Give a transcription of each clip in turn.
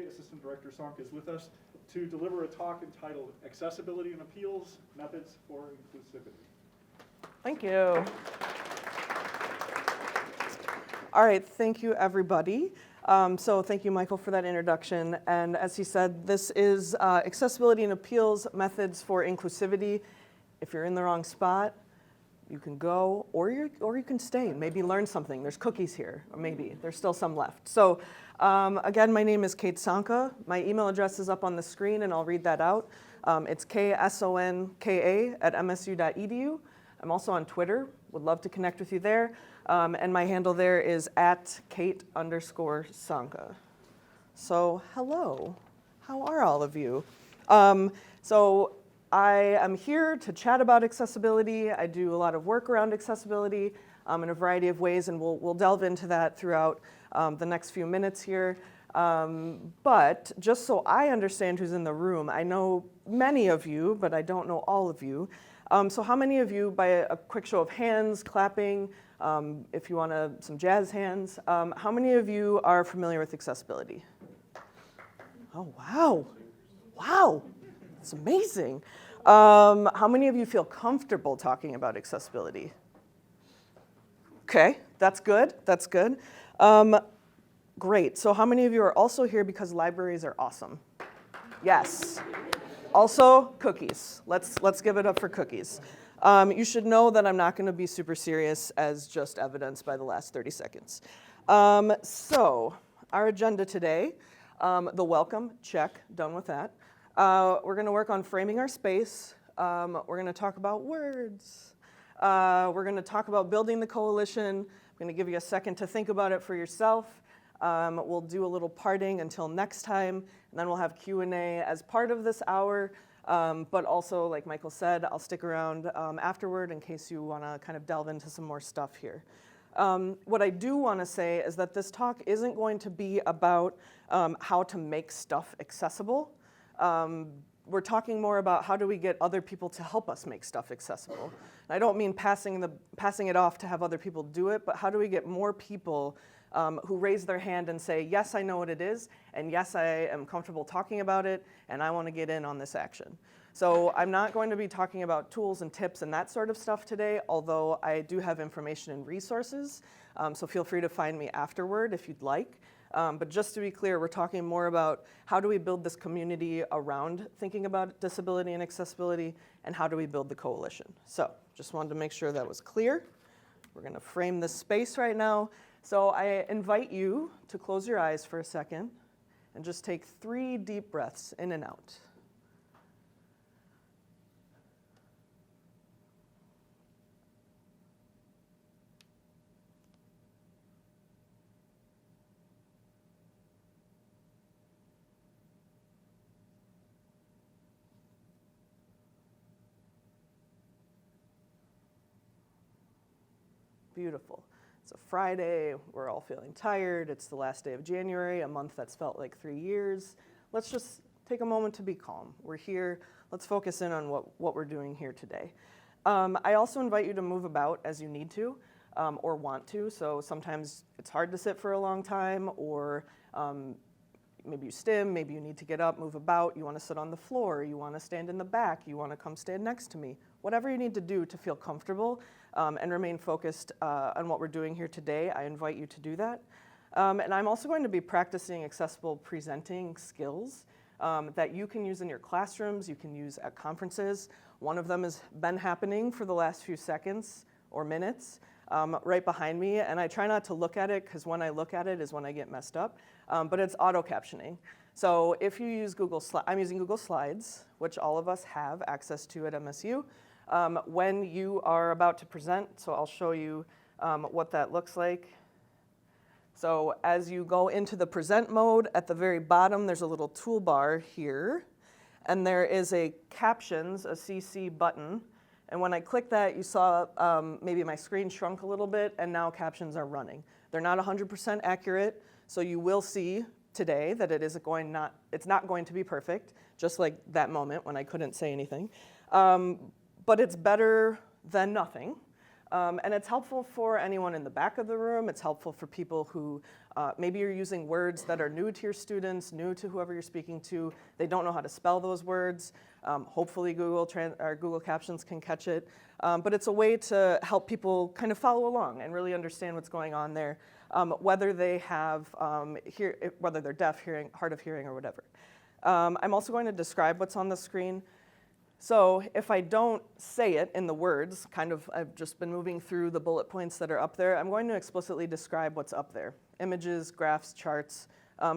Assistant Director Sonka is with us to deliver a talk entitled Accessibility and Appeals, Methods for Inclusivity. Thank you. All right, thank you everybody. So thank you, Michael, for that introduction. And as he said, this is Accessibility and Appeals, Methods for Inclusivity. If you're in the wrong spot, you can go, or you can stay and maybe learn something. There's cookies here, or maybe there's still some left. So again, my name is Kate Sonka. My email address is up on the screen, and I'll read that out. It's ksonka@msu.edu. I'm also on Twitter. Would love to connect with you there. And my handle there is @Kate_Sonka. So hello, how are all of you? So I am here to chat about accessibility. I do a lot of work around accessibility in a variety of ways, and we'll delve into that throughout the next few minutes here. But just so I understand who's in the room, I know many of you, but I don't know all of you. So how many of you, by a quick show of hands, clapping, if you want some jazz hands, how many of you are familiar with accessibility? Oh, wow. Wow. That's amazing. How many of you feel comfortable talking about accessibility? Okay, that's good. That's good. Great. So how many of you are also here because libraries are awesome? Yes. Also, cookies. Let's give it up for cookies. You should know that I'm not going to be super serious, as just evidenced by the last 30 seconds. So our agenda today, the welcome, check, done with that. We're going to work on framing our space. We're going to talk about words. We're going to talk about building the coalition. I'm going to give you a second to think about it for yourself. We'll do a little parting until next time, and then we'll have Q&A as part of this hour. But also, like Michael said, I'll stick around afterward in case you want to kind of delve into some more stuff here. What I do want to say is that this talk isn't going to be about how to make stuff accessible. We're talking more about how do we get other people to help us make stuff accessible. And I don't mean passing it off to have other people do it, but how do we get more people who raise their hand and say, yes, I know what it is, and yes, I am comfortable talking about it, and I want to get in on this action. So I'm not going to be talking about tools and tips and that sort of stuff today, although I do have information and resources, so feel free to find me afterward if you'd like. But just to be clear, we're talking more about how do we build this community around thinking about disability and accessibility, and how do we build the coalition. So just wanted to make sure that was clear. We're going to frame this space right now. So I invite you to close your eyes for a second and just take 3 deep breaths in and out. Beautiful. It's a Friday, we're all feeling tired, it's the last day of January, a month that's felt like 3 years. Let's just take a moment to be calm. We're here, let's focus in on what we're doing here today. I also invite you to move about as you need to or want to. So sometimes it's hard to sit for a long time, or maybe you stim, maybe you need to get up, move about, you want to sit on the floor, you want to stand in the back, you want to come stand next to me. Whatever you need to do to feel comfortable and remain focused on what we're doing here today, I invite you to do that. And I'm also going to be practicing accessible presenting skills that you can use in your classrooms, you can use at conferences. One of them has been happening for the last few seconds or minutes right behind me, and I try not to look at it because when I look at it is when I get messed up, but it's auto captioning. So if you use I'm using Google Slides, which all of us have access to at MSU. When you are about to present, so I'll show you what that looks like. So as you go into the present mode, at the very bottom, there's a little toolbar here, and there is a captions, a CC button. And when I click that, you saw maybe my screen shrunk a little bit, and now captions are running. They're not 100% accurate, so you will see today that it's not going to be perfect, just like that moment when I couldn't say anything. But it's better than nothing. And it's helpful for anyone in the back of the room. It's helpful for people who maybe you're using words that are new to your students, new to whoever you're speaking to. They don't know how to spell those words. Hopefully Google Captions can catch it. But it's a way to help people kind of follow along and really understand what's going on there, whether they have, whether they're deaf, hearing, hard of hearing, or whatever. I'm also going to describe what's on the screen. So if I don't say it in the words, I've just been moving through the bullet points that are up there, I'm going to explicitly describe what's up there. Images, graphs, charts,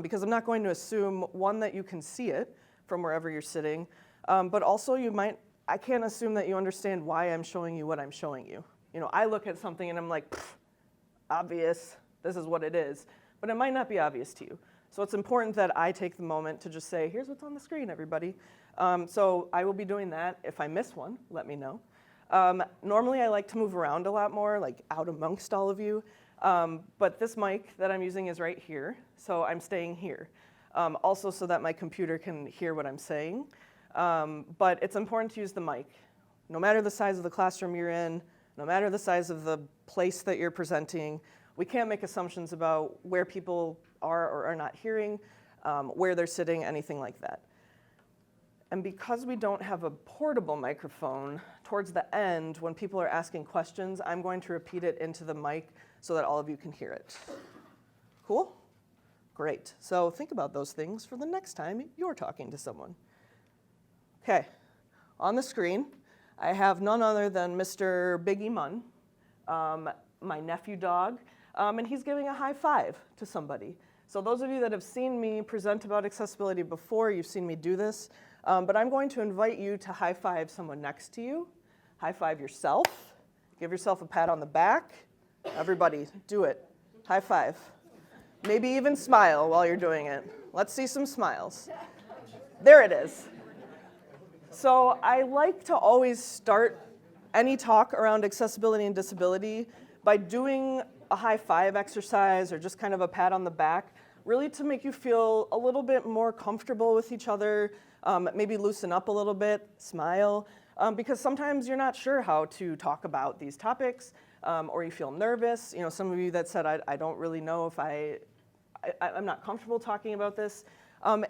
because I'm not going to assume, one, that you can see it from wherever you're sitting, but also I can't assume that you understand why I'm showing you what I'm showing you. You know, I look at something and I'm like, obvious, this is what it is, but it might not be obvious to you. So it's important that I take the moment to just say, here's what's on the screen, everybody. So I will be doing that. If I miss one, let me know. Normally I like to move around a lot more, like out amongst all of you. But this mic that I'm using is right here, so I'm staying here. Also so that my computer can hear what I'm saying. But it's important to use the mic. No matter the size of the classroom you're in, no matter the size of the place that you're presenting, we can't make assumptions about where people are or are not hearing, where they're sitting, anything like that. And because we don't have a portable microphone, towards the end, when people are asking questions, I'm going to repeat it into the mic so that all of you can hear it. Cool? Great. So think about those things for the next time you're talking to someone. Okay. On the screen, I have none other than Mr. Biggie Munn, my nephew dog, and he's giving a high five to somebody. So those of you that have seen me present about accessibility before, you've seen me do this. But I'm going to invite you to high five someone next to you. High five yourself. Give yourself a pat on the back. Everybody, do it. High five. Maybe even smile while you're doing it. Let's see some smiles. There it is. So I like to always start any talk around accessibility and disability by doing a high five exercise or just kind of a pat on the back, really to make you feel a little bit more comfortable with each other, maybe loosen up a little bit, smile, because sometimes you're not sure how to talk about these topics, or you feel nervous. You know, some of you that said, I don't really know if I'm not comfortable talking about this.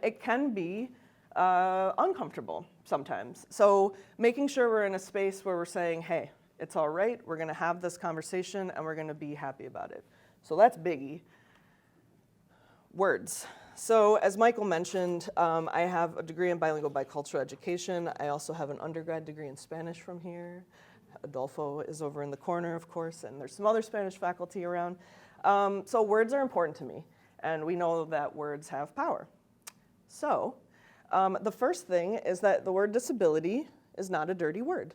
It can be uncomfortable sometimes. So making sure we're in a space where we're saying, hey, it's all right, we're gonna have this conversation and we're gonna be happy about it. So that's biggie. Words. So as Michael mentioned, I have a degree in bilingual bicultural education. I also have an undergrad degree in Spanish from here. Adolfo is over in the corner, of course, and there's some other Spanish faculty around. So words are important to me, and we know that words have power. So the first thing is that the word disability is not a dirty word.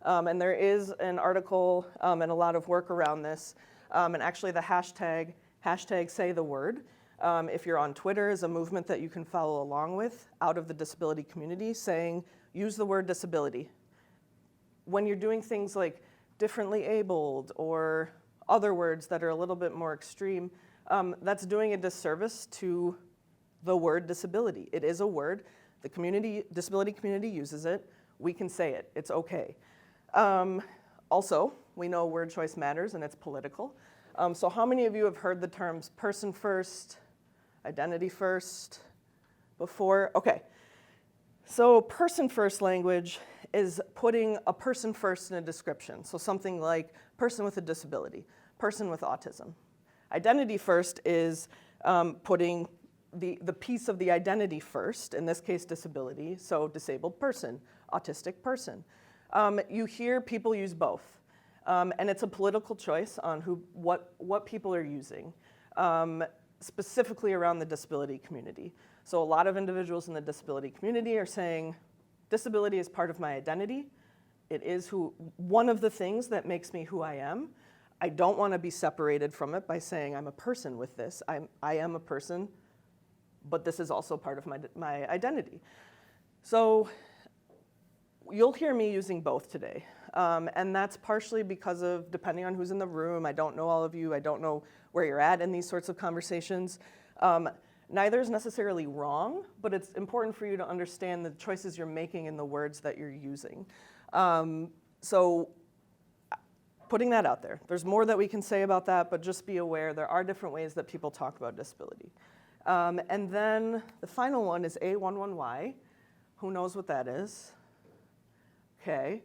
And there is an article and a lot of work around this. And actually the hashtag say the word, if you're on Twitter, is a movement that you can follow along with out of the disability community, saying use the word disability. When you're doing things like differently abled or other words that are a little bit more extreme, that's doing a disservice to the word disability. It is a word. The disability community uses it. We can say it. It's okay. Also, we know word choice matters and it's political. So how many of you have heard the terms person first, identity first before? Okay. So person first language is putting a person first in a description. So something like person with a disability, person with autism. Identity first is putting the piece of the identity first, in this case disability, so disabled person, autistic person. You hear people use both, and it's a political choice on what people are using, specifically around the disability community. So a lot of individuals in the disability community are saying, disability is part of my identity. It is one of the things that makes me who I am. I don't want to be separated from it by saying I'm a person with this. I am a person, but this is also part of my identity. So you'll hear me using both today. And that's partially because of, depending on who's in the room, I don't know all of you, I don't know where you're at in these sorts of conversations. Neither is necessarily wrong, but it's important for you to understand the choices you're making in the words that you're using. So putting that out there. There's more that we can say about that, but just be aware there are different ways that people talk about disability. And then the final one is A11Y. Who knows what that is? Okay.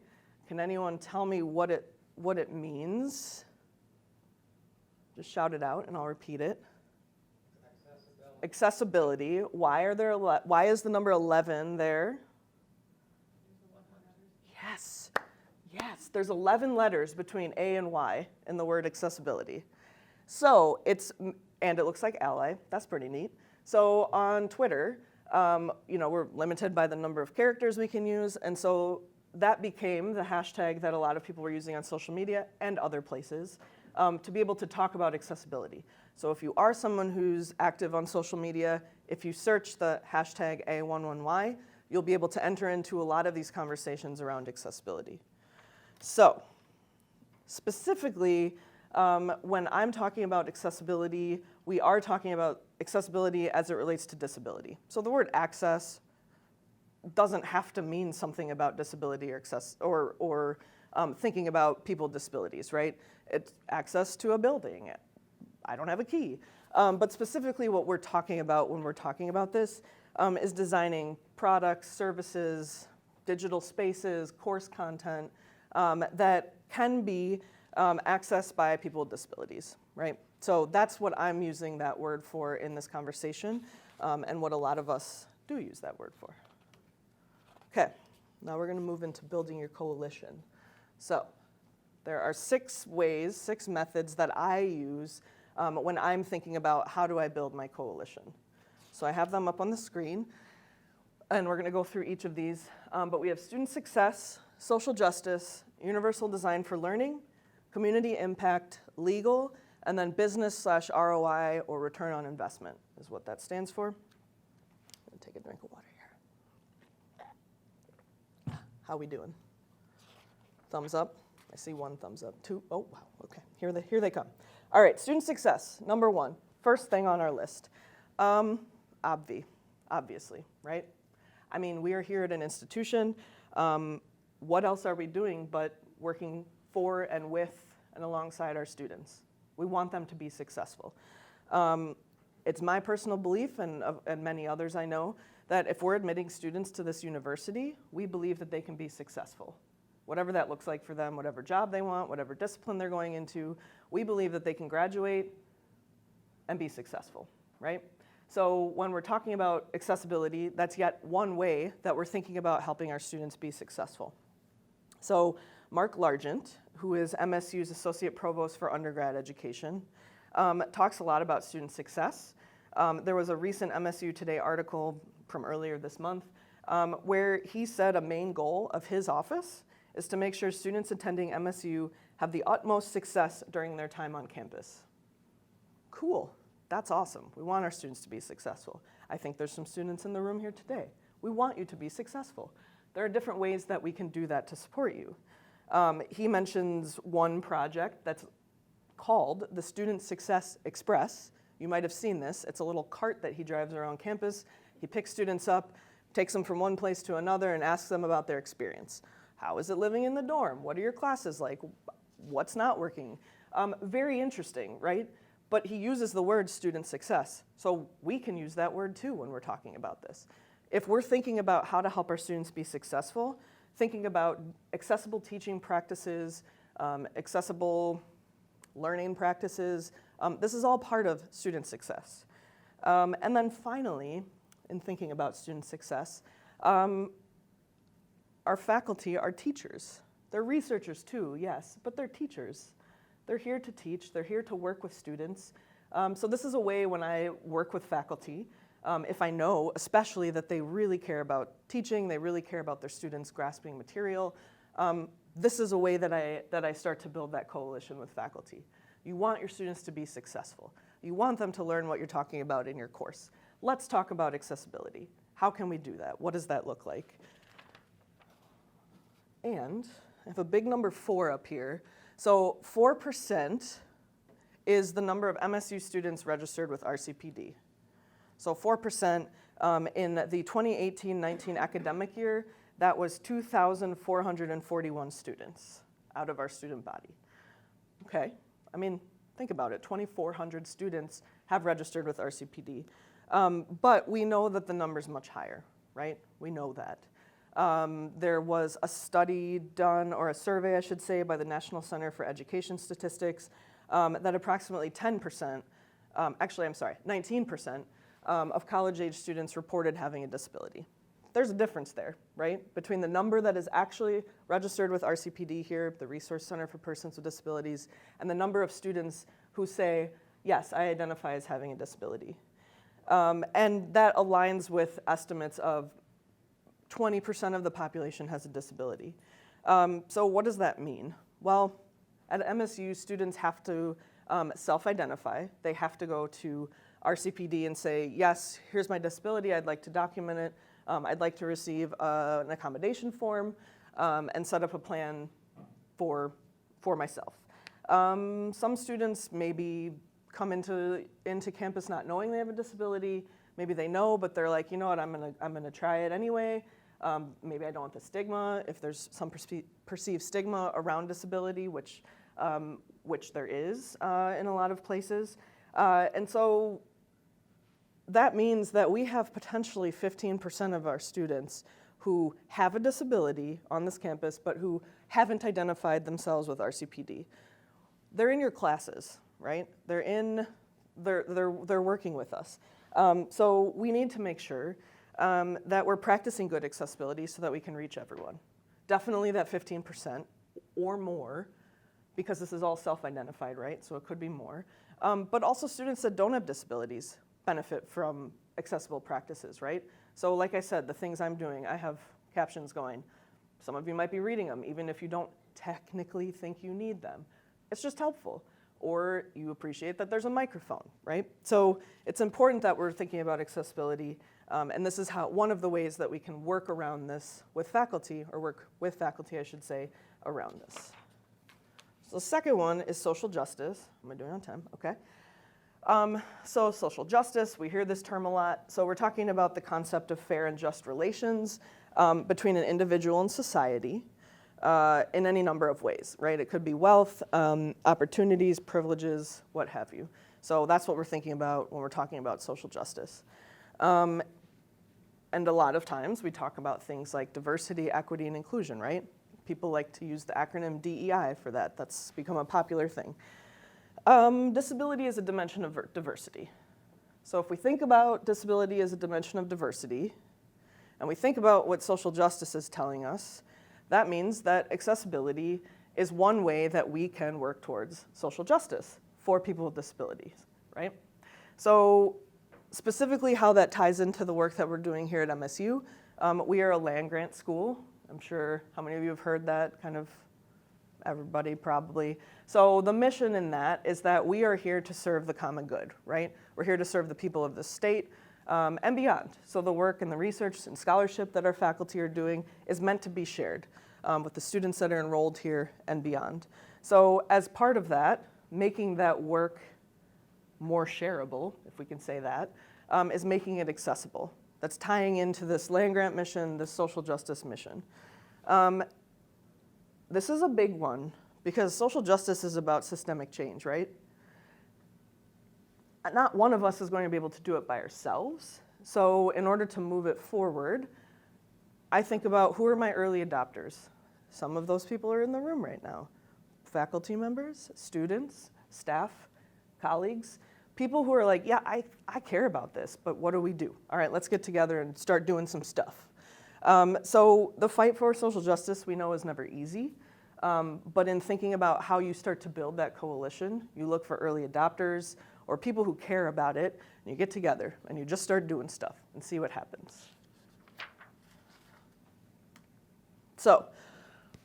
Can anyone tell me what it means? Just shout it out and I'll repeat it. Accessibility. Why is the number 11 there? Yes. Yes, there's 11 letters between A and Y in the word accessibility. So and it looks like ally. That's pretty neat. So on Twitter, we're limited by the number of characters we can use, and so that became the hashtag that a lot of people were using on social media and other places to be able to talk about accessibility. So if you are someone who's active on social media, if you search the hashtag A11Y, you'll be able to enter into a lot of these conversations around accessibility. So specifically, when I'm talking about accessibility, we are talking about accessibility as it relates to disability. So the word access doesn't have to mean something about disability or thinking about people with disabilities, right? It's access to a building. I don't have a key. But specifically what we're talking about when we're talking about this is designing products, services, digital spaces, course content that can be accessed by people with disabilities, right? So that's what I'm using that word for in this conversation, and what a lot of us do use that word for. Okay, now we're gonna move into building your coalition. So there are 6 methods that I use when I'm thinking about how do I build my coalition. So I have them up on the screen, and we're gonna go through each of these, but we have student success, social justice, universal design for learning, community impact, legal, and then business/ROI or return on investment is what that stands for. I'm gonna take a drink of water here. How we doing? Thumbs up? I see 1 thumbs up. 2, oh wow, okay, here they come. All right, student success, number 1, first thing on our list. Obviously, right? I mean, we are here at an institution. What else are we doing but working for and with and alongside our students? We want them to be successful. It's my personal belief, and many others I know, that if we're admitting students to this university, we believe that they can be successful. Whatever that looks like for them, whatever job they want, whatever discipline they're going into, we believe that they can graduate and be successful, right? So when we're talking about accessibility, that's yet one way that we're thinking about helping our students be successful. So Mark Largent, who is MSU's Associate Provost for Undergrad Education, talks a lot about student success. There was a recent MSU Today article from earlier this month where he said a main goal of his office is to make sure students attending MSU have the utmost success during their time on campus. Cool, that's awesome. We want our students to be successful. I think there's some students in the room here today. We want you to be successful. There are different ways that we can do that to support you. He mentions one project that's called the Student Success Express. You might have seen this. It's a little cart that he drives around campus. He picks students up, takes them from one place to another, and asks them about their experience. How is it living in the dorm? What are your classes like? What's not working? Very interesting, right? But he uses the word student success. So we can use that word too when we're talking about this. If we're thinking about how to help our students be successful, thinking about accessible teaching practices, accessible learning practices, this is all part of student success. And then finally, in thinking about student success, our faculty are teachers. They're researchers too, yes, but they're teachers. They're here to teach, they're here to work with students. So this is a way when I work with faculty, if I know especially that they really care about teaching, they really care about their students grasping material, this is a way that I start to build that coalition with faculty. You want your students to be successful. You want them to learn what you're talking about in your course. Let's talk about accessibility. How can we do that? What does that look like? And I have a big number 4 up here. So 4% is the number of MSU students registered with RCPD. So 4% in the 2018-19 academic year, that was 2,441 students out of our student body. Okay, I mean, think about it, 2,400 students have registered with RCPD, but we know that the number's much higher, right? We know that. There was a study done, or a survey, I should say, by the National Center for Education Statistics that approximately 10%, actually, I'm sorry, 19% of college-age students reported having a disability. There's a difference there, right? Between the number that is actually registered with RCPD here, the Resource Center for Persons with Disabilities, and the number of students who say, yes, I identify as having a disability. And that aligns with estimates of 20% of the population has a disability. So what does that mean? Well, at MSU, students have to self-identify. They have to go to RCPD and say, yes, here's my disability, I'd like to document it. I'd like to receive an accommodation form and set up a plan for myself. Some students maybe come into campus not knowing they have a disability. Maybe they know, but they're like, you know what, I'm gonna try it anyway. Maybe I don't want the stigma. If there's some perceived stigma around disability, which there is in a lot of places, and so that means that we have potentially 15% of our students who have a disability on this campus, but who haven't identified themselves with RCPD. They're in your classes, right? They're working with us. So we need to make sure that we're practicing good accessibility so that we can reach everyone. Definitely that 15% or more, because this is all self-identified, right? So it could be more. But also students that don't have disabilities benefit from accessible practices, right? So like I said, the things I'm doing, I have captions going. Some of you might be reading them, even if you don't technically think you need them. It's just helpful. Or you appreciate that there's a microphone, right? So it's important that we're thinking about accessibility, and this is one of the ways that we can work around this with faculty, or work with faculty, I should say, around this. So the second one is social justice. Am I doing on time? Okay. So social justice, we hear this term a lot. So we're talking about the concept of fair and just relations between an individual and society in any number of ways, right? It could be wealth, opportunities, privileges, what have you. So that's what we're thinking about when we're talking about social justice. And a lot of times we talk about things like diversity, equity, and inclusion, right? People like to use the acronym DEI for that. That's become a popular thing. Disability is a dimension of diversity. So if we think about disability as a dimension of diversity, and we think about what social justice is telling us, that means that accessibility is one way that we can work towards social justice for people with disabilities, right? So specifically how that ties into the work that we're doing here at MSU, we are a land-grant school. I'm sure how many of you have heard that, kind of everybody probably. So the mission in that is that we are here to serve the common good, right? We're here to serve the people of the state and beyond. So the work and the research and scholarship that our faculty are doing is meant to be shared with the students that are enrolled here and beyond. So as part of that, making that work more shareable, if we can say that, is making it accessible. That's tying into this land-grant mission, this social justice mission. This is a big one because social justice is about systemic change, right? Not one of us is going to be able to do it by ourselves. So in order to move it forward, I think about who are my early adopters. Some of those people are in the room right now. Faculty members, students, staff, colleagues, people who are like, yeah, I care about this, but what do we do? All right, let's get together and start doing some stuff. So the fight for social justice we know is never easy, but in thinking about how you start to build that coalition, you look for early adopters or people who care about it, and you get together and you just start doing stuff and see what happens. So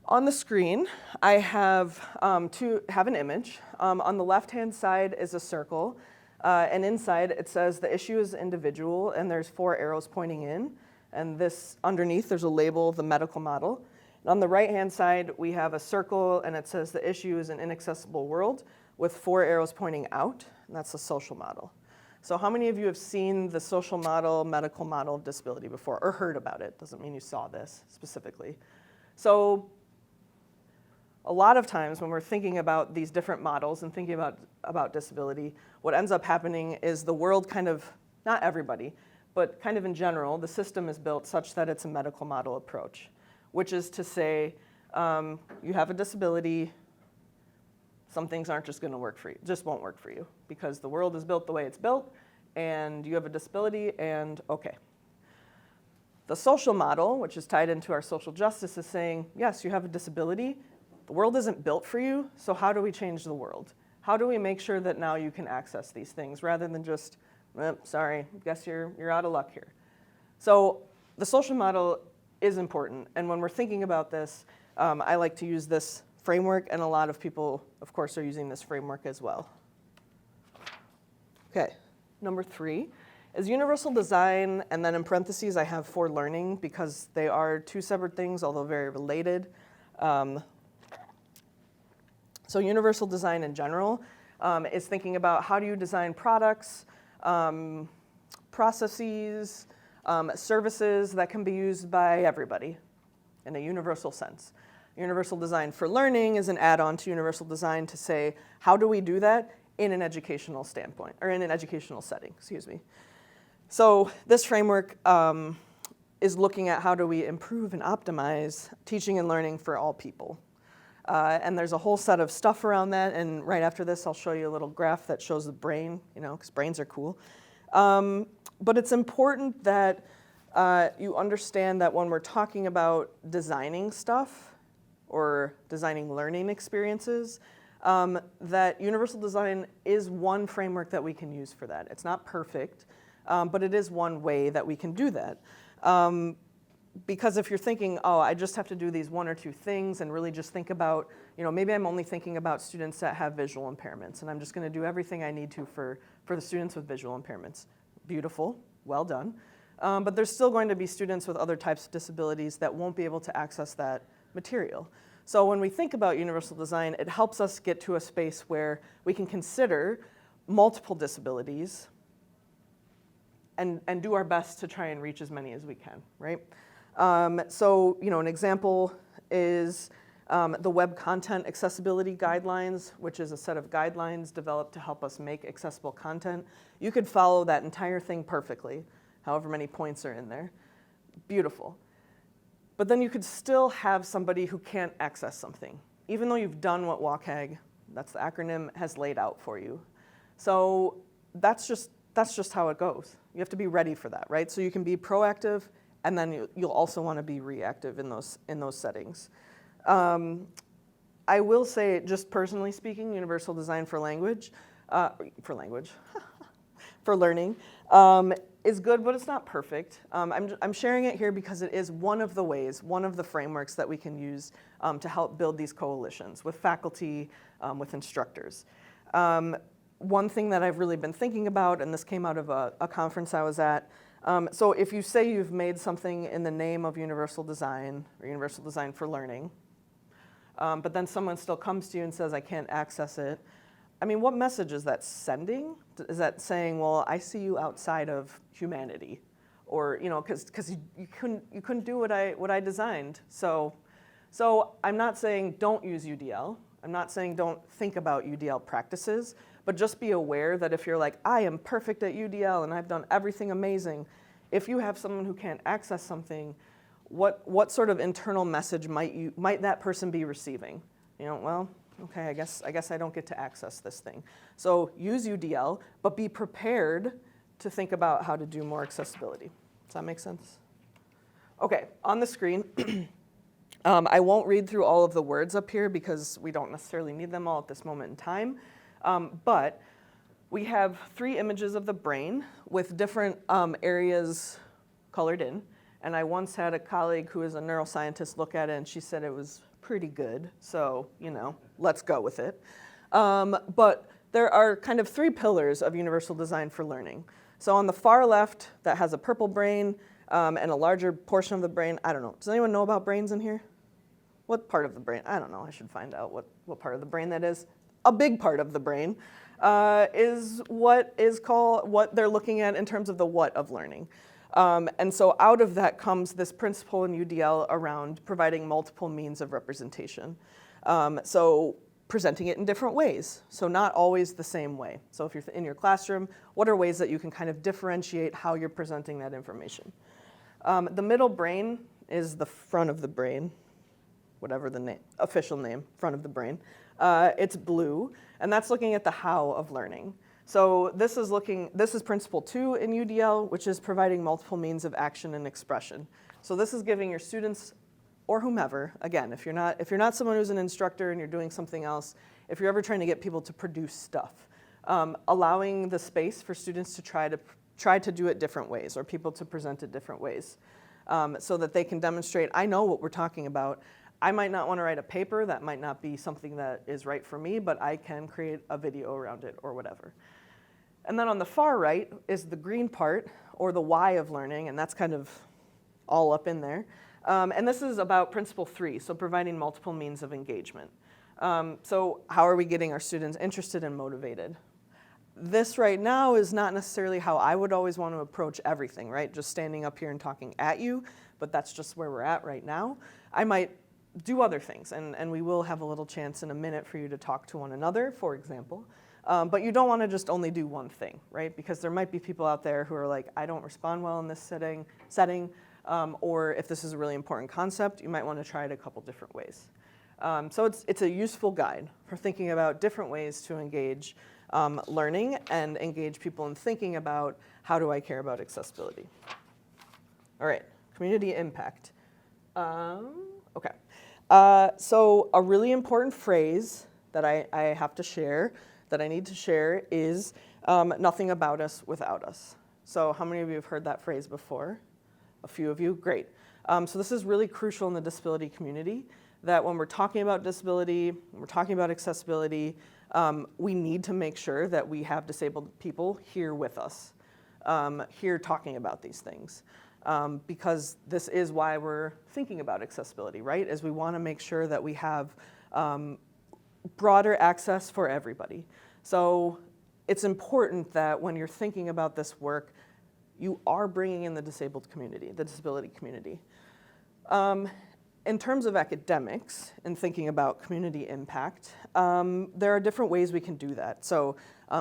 on the screen, I have an image. On the left-hand side is a circle, and inside it says the issue is individual, and there's 4 arrows pointing in. And this underneath, there's a label, the medical model. And on the right-hand side, we have a circle, and it says the issue is an inaccessible world with 4 arrows pointing out, and that's the social model. So how many of you have seen the social model, medical model of disability before, or heard about it? Doesn't mean you saw this specifically. So a lot of times when we're thinking about these different models and thinking about disability, what ends up happening is the world kind of, not everybody, but kind of in general, the system is built such that it's a medical model approach, which is to say, you have a disability, some things aren't just gonna work for you, just won't work for you, because the world is built the way it's built, and you have a disability, and okay. The social model, which is tied into our social justice, is saying, yes, you have a disability, the world isn't built for you, so how do we change the world? How do we make sure that now you can access these things, rather than just, sorry, guess you're out of luck here. So the social model is important, and when we're thinking about this, I like to use this framework, and a lot of people, of course, are using this framework as well. Okay, number 3 is universal design, and then in parentheses I have for learning, because they are two separate things, although very related. So universal design in general is thinking about how do you design products, processes, services that can be used by everybody in a universal sense. Universal design for learning is an add-on to universal design to say, how do we do that in an educational standpoint, or in an educational setting, excuse me. So this framework is looking at how do we improve and optimize teaching and learning for all people. And there's a whole set of stuff around that, and right after this I'll show you a little graph that shows the brain, because brains are cool. But it's important that you understand that when we're talking about designing stuff, or designing learning experiences, that universal design is one framework that we can use for that. It's not perfect, but it is one way that we can do that. Because if you're thinking, oh, I just have to do these 1 or 2 things and really just think about, maybe I'm only thinking about students that have visual impairments, and I'm just gonna do everything I need to for the students with visual impairments. Beautiful, well done. But there's still going to be students with other types of disabilities that won't be able to access that material. So when we think about universal design, it helps us get to a space where we can consider multiple disabilities and do our best to try and reach as many as we can, right? So, an example is the Web Content Accessibility Guidelines, which is a set of guidelines developed to help us make accessible content. You could follow that entire thing perfectly, however many points are in there. Beautiful. But then you could still have somebody who can't access something, even though you've done what WCAG, that's the acronym, has laid out for you. So that's just how it goes. You have to be ready for that, right? So you can be proactive, and then you'll also want to be reactive in those settings. I will say, just personally speaking, universal design for for learning, is good, but it's not perfect. I'm sharing it here because it is one of the ways, one of the frameworks that we can use to help build these coalitions with faculty, with instructors. One thing that I've really been thinking about, and this came out of a conference I was at, so if you say you've made something in the name of universal design, or universal design for learning, but then someone still comes to you and says, I can't access it, I mean, what message is that sending? Is that saying, well, I see you outside of humanity, or because you couldn't do what I designed. So I'm not saying don't use UDL. I'm not saying don't think about UDL practices, but just be aware that if you're like, I am perfect at UDL and I've done everything amazing, if you have someone who can't access something, what sort of internal message might that person be receiving? Well, okay, I guess I don't get to access this thing. So use UDL, but be prepared to think about how to do more accessibility. Does that make sense? Okay, on the screen, I won't read through all of the words up here because we don't necessarily need them all at this moment in time, but we have 3 images of the brain with different areas colored in, and I once had a colleague who is a neuroscientist look at it, and she said it was pretty good, so, let's go with it. But there are kind of 3 pillars of universal design for learning. So on the far left, that has a purple brain and a larger portion of the brain. I don't know. Does anyone know about brains in here? What part of the brain? I don't know. I should find out what part of the brain that is. A big part of the brain is what they're looking at in terms of the what of learning. And so out of that comes this principle in UDL around providing multiple means of representation. So presenting it in different ways, so not always the same way. So if you're in your classroom, what are ways that you can kind of differentiate how you're presenting that information? The middle brain is the front of the brain, whatever the official name, front of the brain. It's blue, and that's looking at the how of learning. So this is principle 2 in UDL, which is providing multiple means of action and expression. So this is giving your students or whomever, again, if you're not someone who's an instructor and you're doing something else, if you're ever trying to get people to produce stuff, allowing the space for students to try to do it different ways or people to present it different ways, so that they can demonstrate, I know what we're talking about. I might not want to write a paper, that might not be something that is right for me, but I can create a video around it or whatever. And then on the far right is the green part, or the why of learning, and that's kind of all up in there. And this is about principle 3, so providing multiple means of engagement. So how are we getting our students interested and motivated? This right now is not necessarily how I would always want to approach everything, right? Just standing up here and talking at you, but that's just where we're at right now. I might do other things, and we will have a little chance in a minute for you to talk to one another, for example. But you don't want to just only do one thing, right? Because there might be people out there who are like, I don't respond well in this setting. Or if this is a really important concept, you might want to try it a couple different ways. So it's a useful guide for thinking about different ways to engage learning and engage people in thinking about how do I care about accessibility. All right, community impact. Okay, so a really important phrase that I have to share, that I need to share is nothing about us without us. So how many of you have heard that phrase before? A few of you, great. So this is really crucial in the disability community, that when we're talking about disability, when we're talking about accessibility, we need to make sure that we have disabled people here with us, here talking about these things. Because this is why we're thinking about accessibility, right? Is we want to make sure that we have broader access for everybody. So it's important that when you're thinking about this work, you are bringing in the disabled community, the disability community. In terms of academics and thinking about community impact, there are different ways we can do that. So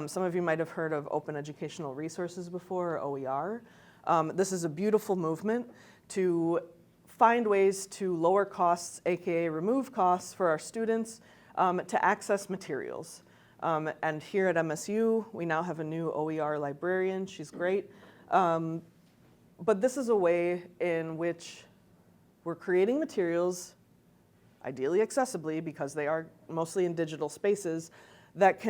some of you might have heard of Open Educational Resources before, or OER. This is a beautiful movement to find ways to lower costs, AKA remove costs for our students to access materials. And here at MSU, we now have a new OER librarian. She's great. But this is a way in which we're creating materials, ideally accessibly, because they are mostly in digital spaces, that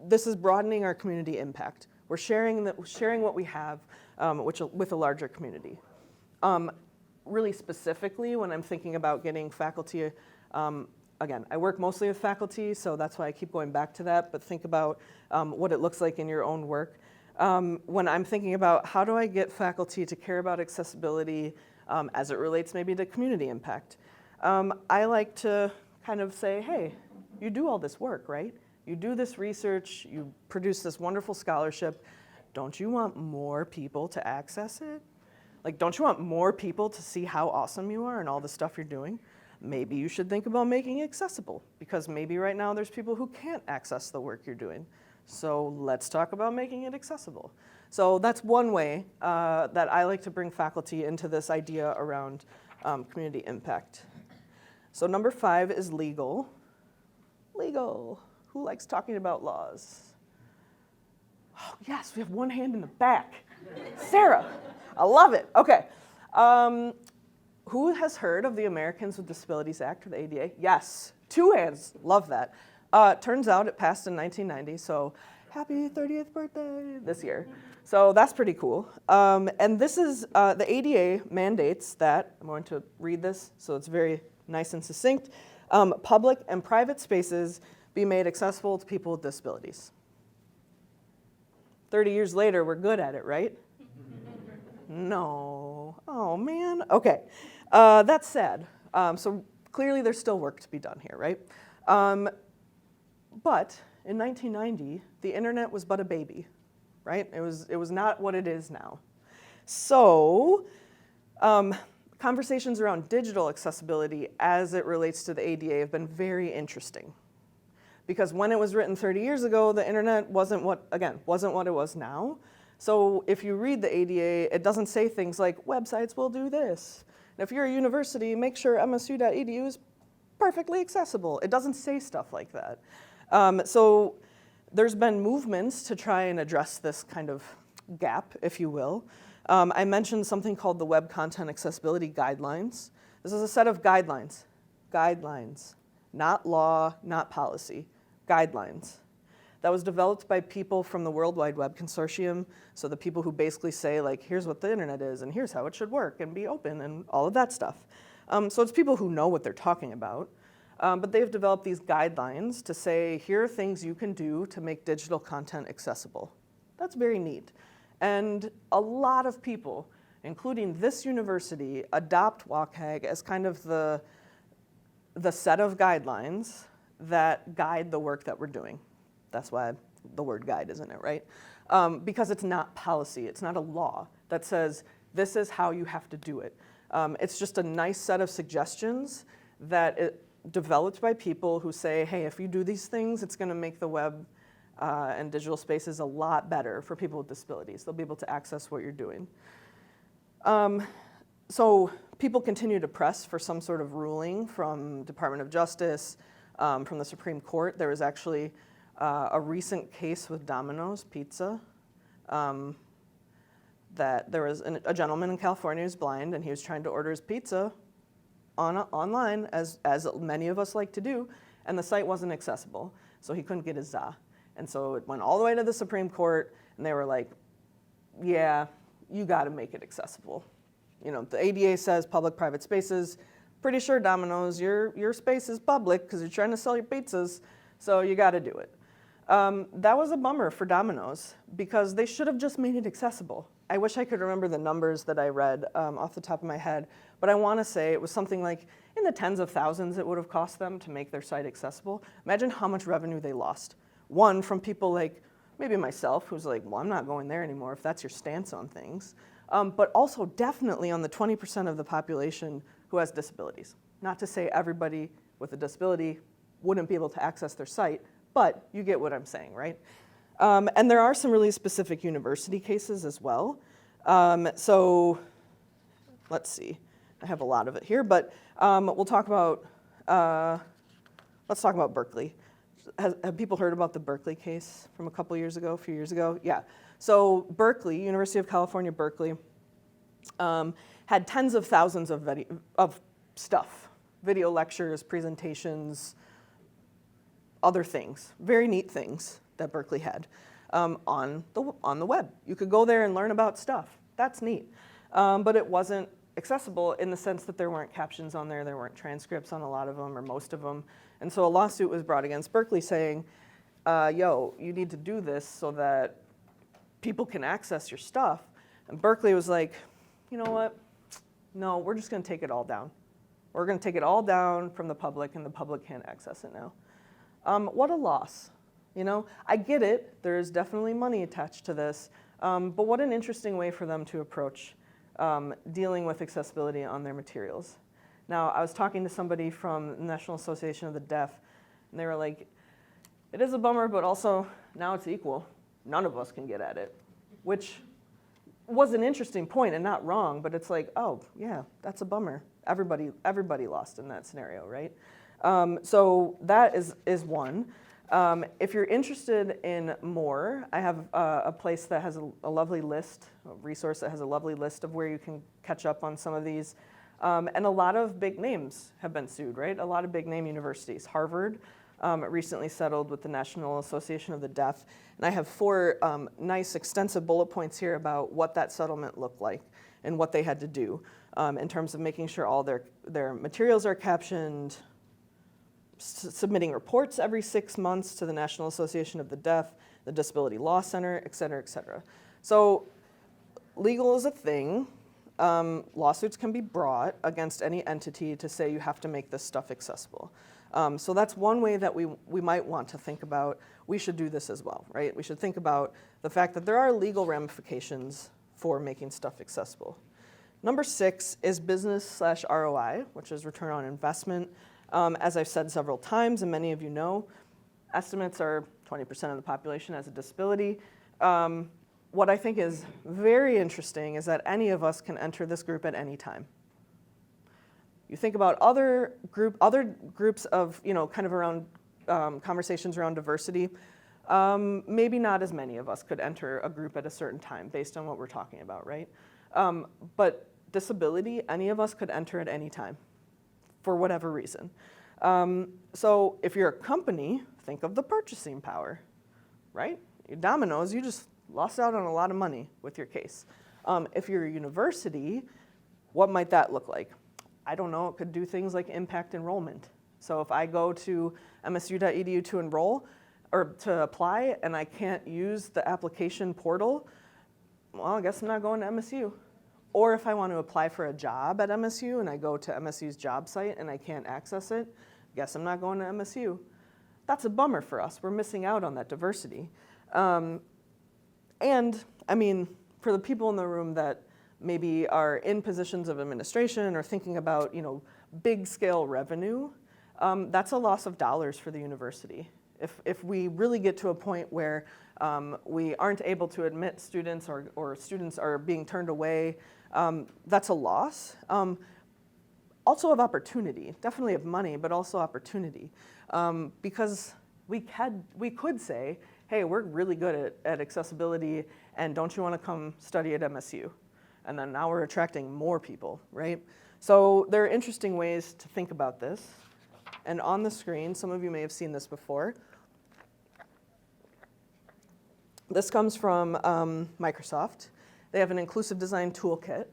this is broadening our community impact. We're sharing what we have with a larger community. Really specifically, when I'm thinking about getting faculty, again, I work mostly with faculty, so that's why I keep going back to that, but think about what it looks like in your own work. When I'm thinking about how do I get faculty to care about accessibility as it relates maybe to community impact, I like to kind of say, hey, you do all this work, right? You do this research, you produce this wonderful scholarship. Don't you want more people to access it? Like, don't you want more people to see how awesome you are and all the stuff you're doing? Maybe you should think about making it accessible, because maybe right now there's people who can't access the work you're doing. So let's talk about making it accessible. So that's one way that I like to bring faculty into this idea around community impact. So number 5 is legal. Legal. Who likes talking about laws? Oh, yes, we have one hand in the back. Sarah, I love it. Okay. Who has heard of the Americans with Disabilities Act, or the ADA? Yes, 2 hands. Love that. Turns out it passed in 1990, so happy 30th birthday this year. So that's pretty cool. And this is, the ADA mandates that, I'm going to read this so it's very nice and succinct, public and private spaces be made accessible to people with disabilities. 30 years later, we're good at it, right? No. Oh, man. Okay. That's sad. So clearly there's still work to be done here, right? But in 1990, the internet was but a baby, right? It was not what it is now. So conversations around digital accessibility as it relates to the ADA have been very interesting. Because when it was written 30 years ago, the internet wasn't what it was now. So if you read the ADA, it doesn't say things like, websites will do this. And if you're a university, make sure msu.edu is perfectly accessible. It doesn't say stuff like that. So there's been movements to try and address this kind of gap, if you will. I mentioned something called the Web Content Accessibility Guidelines. This is a set of guidelines. Guidelines, not law, not policy. Guidelines. That was developed by people from the World Wide Web Consortium, so the people who basically say, like, here's what the internet is, and here's how it should work, and be open, and all of that stuff. So it's people who know what they're talking about, but they've developed these guidelines to say, here are things you can do to make digital content accessible. That's very neat. And a lot of people, including this university, adopt WCAG as kind of the set of guidelines that guide the work that we're doing. That's why the word guide is in it, right? Because it's not policy, it's not a law that says this is how you have to do it. It's just a nice set of suggestions that developed by people who say, hey, if you do these things, it's gonna make the web and digital spaces a lot better for people with disabilities. They'll be able to access what you're doing. So people continue to press for some sort of ruling from Department of Justice, from the Supreme Court. There was actually a recent case with Domino's Pizza that there was a gentleman in California who's blind, and he was trying to order his pizza online, as many of us like to do, and the site wasn't accessible, so he couldn't get his za. And so it went all the way to the Supreme Court, and they were like, yeah, you gotta make it accessible. You know, the ADA says public-private spaces. Pretty sure, Domino's, your space is public because you're trying to sell your pizzas, so you gotta do it. That was a bummer for Domino's because they should have just made it accessible. I wish I could remember the numbers that I read off the top of my head, but I wanna say it was something like in the tens of thousands it would have cost them to make their site accessible. Imagine how much revenue they lost. One, from people like maybe myself, who's like, well, I'm not going there anymore if that's your stance on things. But also definitely on the 20% of the population who has disabilities. Not to say everybody with a disability wouldn't be able to access their site, but you get what I'm saying, right? And there are some really specific university cases as well. So let's see, I have a lot of it here, but we'll talk about, let's talk about Berkeley. Have people heard about the Berkeley case from a few years ago? Yeah. So Berkeley, University of California, Berkeley, had tens of thousands of stuff, video lectures, presentations, other things, very neat things that Berkeley had on the web. You could go there and learn about stuff. That's neat. But it wasn't accessible in the sense that there weren't captions on there weren't transcripts on a lot of them or most of them. And so a lawsuit was brought against Berkeley saying, yo, you need to do this so that people can access your stuff. And Berkeley was like, you know what? No, we're just gonna take it all down. We're gonna take it all down from the public and the public can't access it now. What a loss, you know? I get it, there's definitely money attached to this, but what an interesting way for them to approach dealing with accessibility on their materials. Now, I was talking to somebody from the National Association of the Deaf, and they were like, it is a bummer, but also now it's equal. None of us can get at it, which was an interesting point and not wrong, but it's like, oh, yeah, that's a bummer. Everybody lost in that scenario, right? So that is one. If you're interested in more, I have a place that has a lovely list, a resource that has a lovely list of where you can catch up on some of these. And a lot of big names have been sued, right? A lot of big name universities. Harvard recently settled with the National Association of the Deaf. And I have 4 nice extensive bullet points here about what that settlement looked like and what they had to do in terms of making sure all their materials are captioned, submitting reports every 6 months to the National Association of the Deaf, the Disability Law Center, et cetera, et cetera. So legal is a thing. Lawsuits can be brought against any entity to say you have to make this stuff accessible. So that's one way that we might want to think about. We should do this as well, right? We should think about the fact that there are legal ramifications for making stuff accessible. Number 6 is business/ROI, which is return on investment. As I've said several times, and many of you know, estimates are 20% of the population has a disability. What I think is very interesting is that any of us can enter this group at any time. You think about other groups of, kind of around conversations around diversity, maybe not as many of us could enter a group at a certain time based on what we're talking about, right? But disability, any of us could enter at any time for whatever reason. So if you're a company, think of the purchasing power, right? Domino's, you just lost out on a lot of money with your case. If you're a university, what might that look like? I don't know, it could do things like impact enrollment. So if I go to msu.edu to enroll or to apply and I can't use the application portal, well, I guess I'm not going to MSU. Or if I want to apply for a job at MSU and I go to MSU's job site and I can't access it, guess I'm not going to MSU. That's a bummer for us. We're missing out on that diversity. And I mean, for the people in the room that maybe are in positions of administration or thinking about, big scale revenue, that's a loss of dollars for the university. If we really get to a point where we aren't able to admit students or students are being turned away, that's a loss. Also of opportunity, definitely of money, but also opportunity. Because we could say, hey, we're really good at accessibility, and don't you want to come study at MSU? And then now we're attracting more people, right? So there are interesting ways to think about this. And on the screen, some of you may have seen this before. This comes from Microsoft. They have an inclusive design toolkit.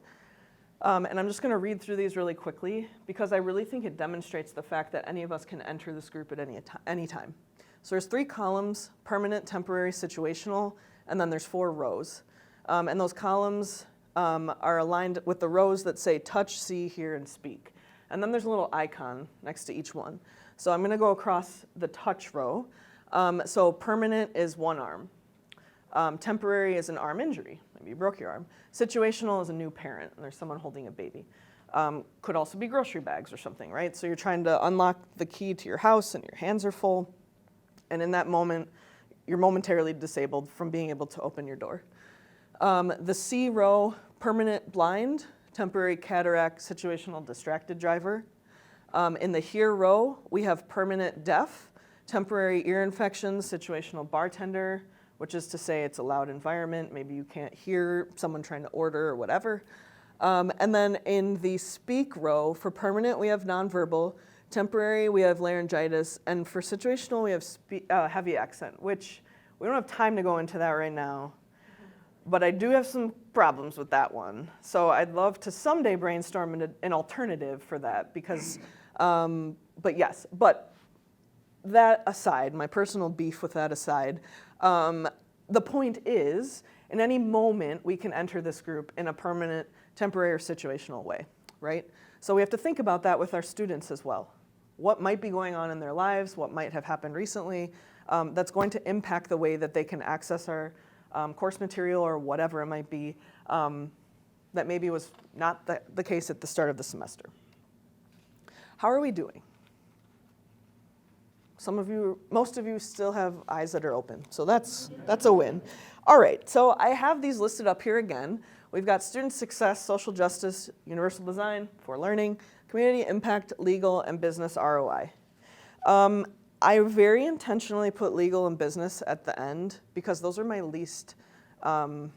And I'm just going to read through these really quickly because I really think it demonstrates the fact that any of us can enter this group at any time. So there's 3 columns: permanent, temporary, situational, and then there's 4 rows. And those columns are aligned with the rows that say touch, see, hear, and speak. And then there's a little icon next to each one. So I'm going to go across the touch row. So permanent is 1 arm. Temporary is an arm injury. Maybe you broke your arm. Situational is a new parent, and there's someone holding a baby. Could also be grocery bags or something, right? So you're trying to unlock the key to your house and your hands are full. And in that moment, you're momentarily disabled from being able to open your door. The C row, permanent blind, temporary cataract, situational distracted driver. In the here row, we have permanent deaf, temporary ear infections, situational bartender, which is to say it's a loud environment. Maybe you can't hear someone trying to order or whatever. And then in the speak row, for permanent, we have nonverbal. Temporary, we have laryngitis. And for situational, we have heavy accent, which we don't have time to go into that right now. But I do have some problems with that one. So I'd love to someday brainstorm an alternative for that because, but yes. But that aside, my personal beef with that aside, the point is, in any moment, we can enter this group in a permanent, temporary, or situational way, right? So we have to think about that with our students as well. What might be going on in their lives, what might have happened recently, that's going to impact the way that they can access our course material or whatever it might be that maybe was not the case at the start of the semester. How are we doing? Most of you still have eyes that are open, so that's a win. All right, so I have these listed up here again. We've got student success, social justice, universal design, for learning, community impact, legal, and business ROI. I very intentionally put legal and business at the end because those are my least, I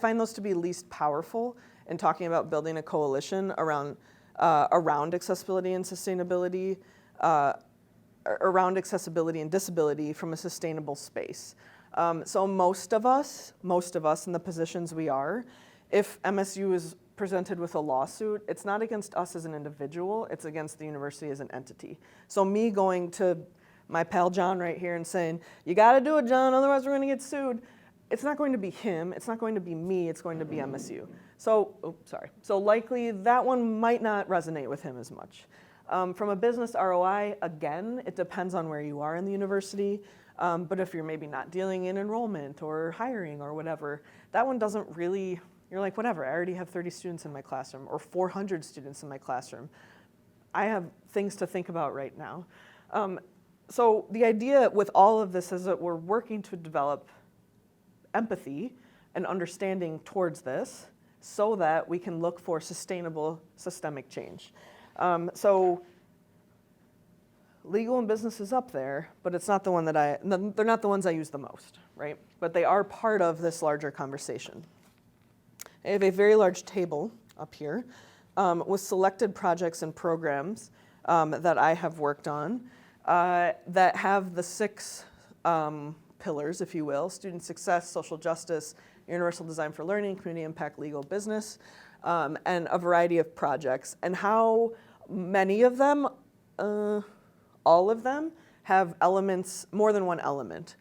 find those to be least powerful in talking about building a coalition around accessibility and sustainability, around accessibility and disability from a sustainable space. So most of us in the positions we are, if MSU is presented with a lawsuit, it's not against us as an individual, it's against the university as an entity. So me going to my pal John right here and saying, you gotta do it, John, otherwise we're gonna get sued, it's not going to be him, it's not going to be me, it's going to be MSU. So, So likely that one might not resonate with him as much. From a business ROI, again, it depends on where you are in the university. But if you're maybe not dealing in enrollment or hiring or whatever, that one doesn't really You're like, whatever, I already have 30 students in my classroom or 400 students in my classroom. I have things to think about right now. So the idea with all of this is that we're working to develop empathy and understanding towards this so that we can look for sustainable systemic change. So legal and business is up there, but it's not the one that they're not the ones I use the most, right? But they are part of this larger conversation. I have a very large table up here with selected projects and programs that I have worked on that have the 6 pillars, if you will: student success, social justice, universal design for learning, community impact, legal, business, and a variety of projects. And how many of them, all of them, have elements, more than one element.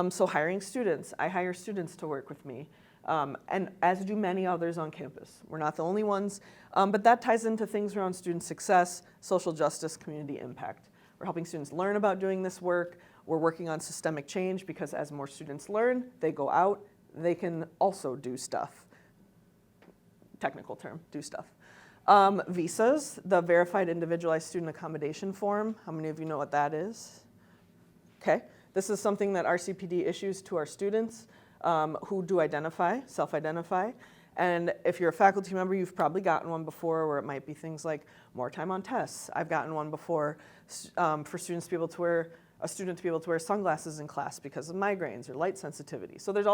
So hiring students, I hire students to work with me, and as do many others on campus. We're not the only ones, but that ties into things around student success, social justice, community impact. We're helping students learn about doing this work. We're working on systemic change because as more students learn, they go out, they can also do stuff. Technical term, do stuff. Visas, the Verified Individualized Student Accommodation Form. How many of you know what that is? Okay, this is something that RCPD issues to our students who do identify, self-identify. And if you're a faculty member, you've probably gotten one before, where it might be things like more time on tests. I've gotten one before for students to be able to wear, a student to be able to wear sunglasses in class because of migraines or light sensitivity. So there's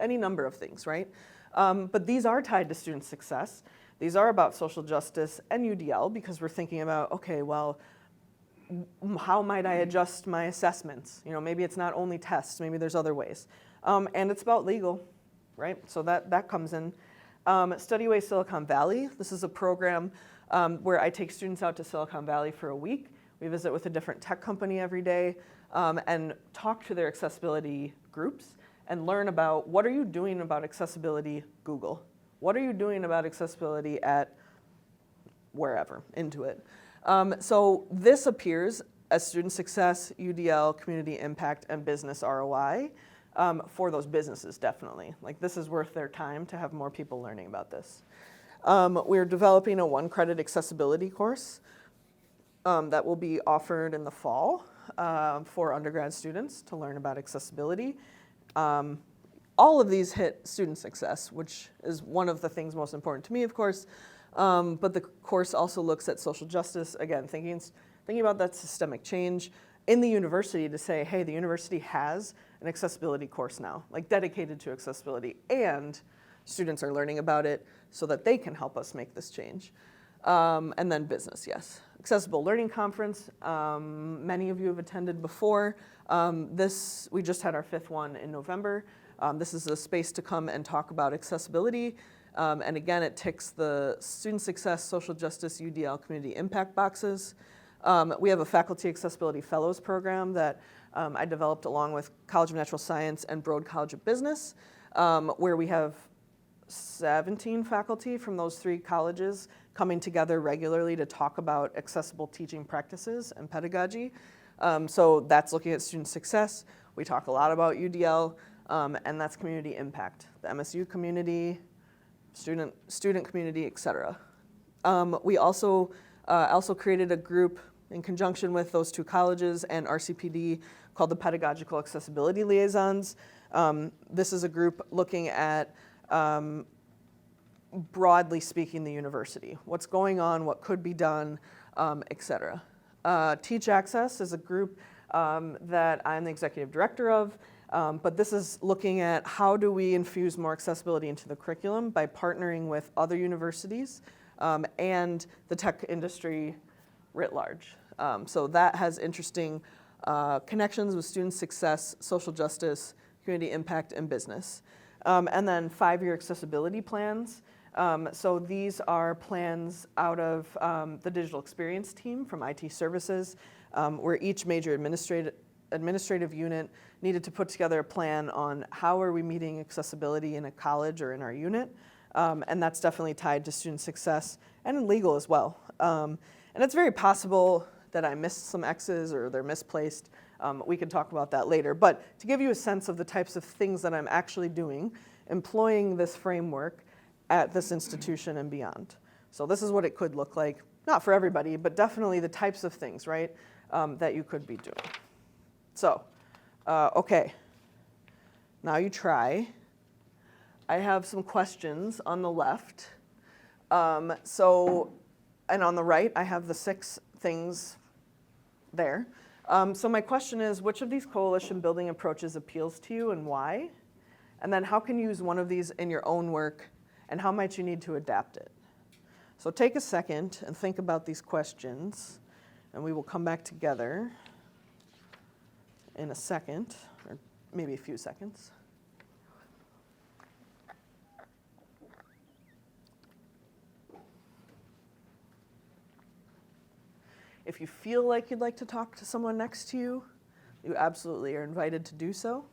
any number of things, right? But these are tied to student success. These are about social justice and UDL because we're thinking about, okay, well, how might I adjust my assessments? You know, maybe it's not only tests, maybe there's other ways. And it's about legal, right? So that comes in. Studyway Silicon Valley, this is a program where I take students out to Silicon Valley for a week. We visit with a different tech company every day and talk to their accessibility groups and learn about what are you doing about accessibility Google? What are you doing about accessibility at wherever, Intuit? So this appears as student success, UDL, community impact, and business ROI for those businesses, definitely. Like this is worth their time to have more people learning about this. We're developing a 1-credit accessibility course that will be offered in the fall for undergrad students to learn about accessibility. All of these hit student success, which is one of the things most important to me, of course. But the course also looks at social justice, again, thinking about that systemic change in the university to say, hey, the university has an accessibility course now, like dedicated to accessibility, and students are learning about it so that they can help us make this change. And then business, yes. Accessible Learning Conference, many of you have attended before. We just had our 5th one in November. This is a space to come and talk about accessibility. And again, it ticks the student success, social justice, UDL, community impact boxes. We have a faculty accessibility fellows program that I developed along with College of Natural Science and Broad College of Business, where we have 17 faculty from those 3 colleges coming together regularly to talk about accessible teaching practices and pedagogy. So that's looking at student success. We talk a lot about UDL, and that's community impact, the MSU community, student community, et cetera. We also created a group in conjunction with those 2 colleges and RCPD called the Pedagogical Accessibility Liaisons. This is a group looking at, broadly speaking, the university. What's going on, what could be done, et cetera. Teach Access is a group that I'm the executive director of, but this is looking at how do we infuse more accessibility into the curriculum by partnering with other universities and the tech industry writ large. So that has interesting connections with student success, social justice, community impact, and business. And then 5-year accessibility plans. So these are plans out of the digital experience team from IT services, where each major administrative unit needed to put together a plan on how are we meeting accessibility in a college or in our unit. And that's definitely tied to student success and in legal as well. And it's very possible that I missed some X's or they're misplaced. We can talk about that later. But to give you a sense of the types of things that I'm actually doing, employing this framework at this institution and beyond. So this is what it could look like, not for everybody, but definitely the types of things, right, that you could be doing. So, okay, now you try. I have some questions on the left. And on the right, I have the 6 things there. So my question is, which of these coalition building approaches appeals to you and why? And then how can you use one of these in your own work, and how might you need to adapt it? So take a second and think about these questions, and we will come back together in a second, or maybe a few seconds. If you feel like you'd like to talk to someone next to you, you absolutely are invited to do so.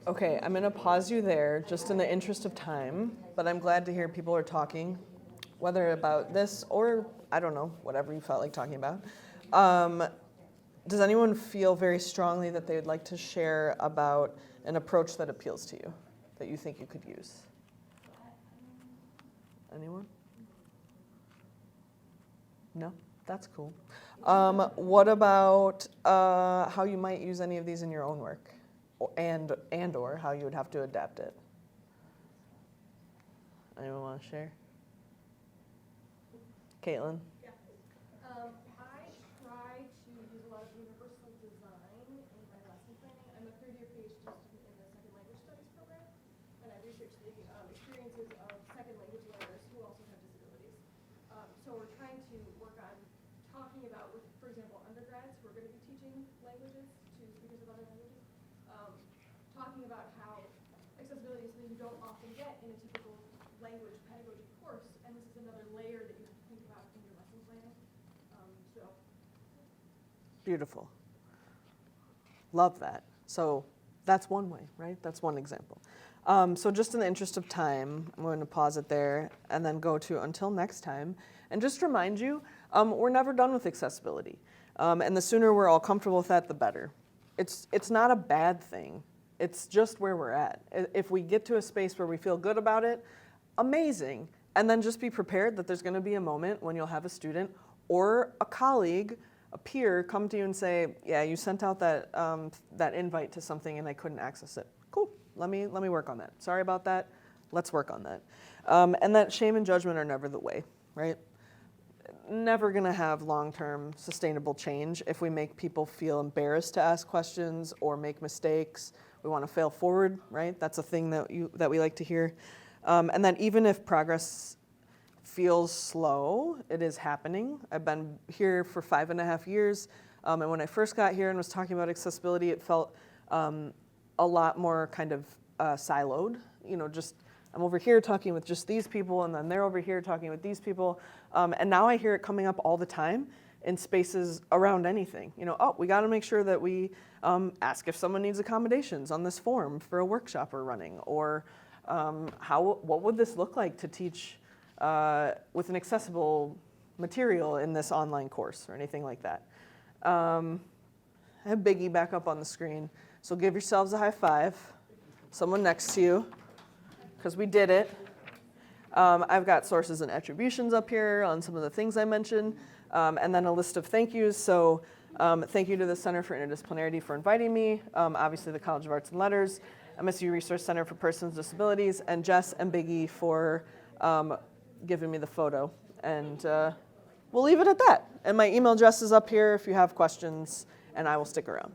Okay, I'm going to pause you there just in the interest of time, but I'm glad to hear people are talking, whether about this or, I don't know, whatever you felt like talking about. Does anyone feel very strongly that they would like to share about an approach that appeals to you, that you think you could use? Anyone? No? That's cool. What about how you might use any of these in your own work? And or how you would have to adapt it. Anyone want to share? Caitlin? Yeah. I try to use a lot of universal design in my lesson planning. I'm a third-year PhD student in the second language studies program, and I research the experiences of second language learners who also have disabilities. So we're trying to work on talking about, with, for example, undergrads who are going to be teaching languages to speakers of other languages, talking about how accessibility is something you don't often get in a typical language pedagogy course, and this is another layer that you have to think about in your lesson planning. Beautiful. Love that. So that's one way, right? That's one example. So just in the interest of time, I'm going to pause it there and then go to until next time. And just remind you, we're never done with accessibility. And the sooner we're all comfortable with that, the better. It's not a bad thing. It's just where we're at. If we get to a space where we feel good about it, amazing. And then just be prepared that there's going to be a moment when you'll have a student or a colleague, a peer, come to you and say, yeah, you sent out that, that invite to something and I couldn't access it. Cool, let me work on that. Sorry about that, let's work on that. And that shame and judgment are never the way, right? Never gonna have long-term sustainable change if we make people feel embarrassed to ask questions or make mistakes. We want to fail forward, right? That's a thing that we like to hear. And then even if progress feels slow, it is happening. I've been here for 5.5 years, and when I first got here and was talking about accessibility, it felt a lot more kind of siloed. You know, just I'm over here talking with just these people, and then they're over here talking with these people. And now I hear it coming up all the time. in spaces around anything. You know, oh, we got to make sure that we ask if someone needs accommodations on this form for a workshop we're running, or what would this look like to teach with an accessible material in this online course or anything like that. I have Biggie back up on the screen, so give yourselves a high five. Someone next to you, because we did it. I've got sources and attributions up here on some of the things I mentioned, and then a list of thank yous. So thank you to the Center for Interdisciplinarity for inviting me, obviously the College of Arts and Letters, MSU Resource Center for Persons with Disabilities, and Jess and Biggie for giving me the photo. And we'll leave it at that. And my email address is up here if you have questions, and I will stick around.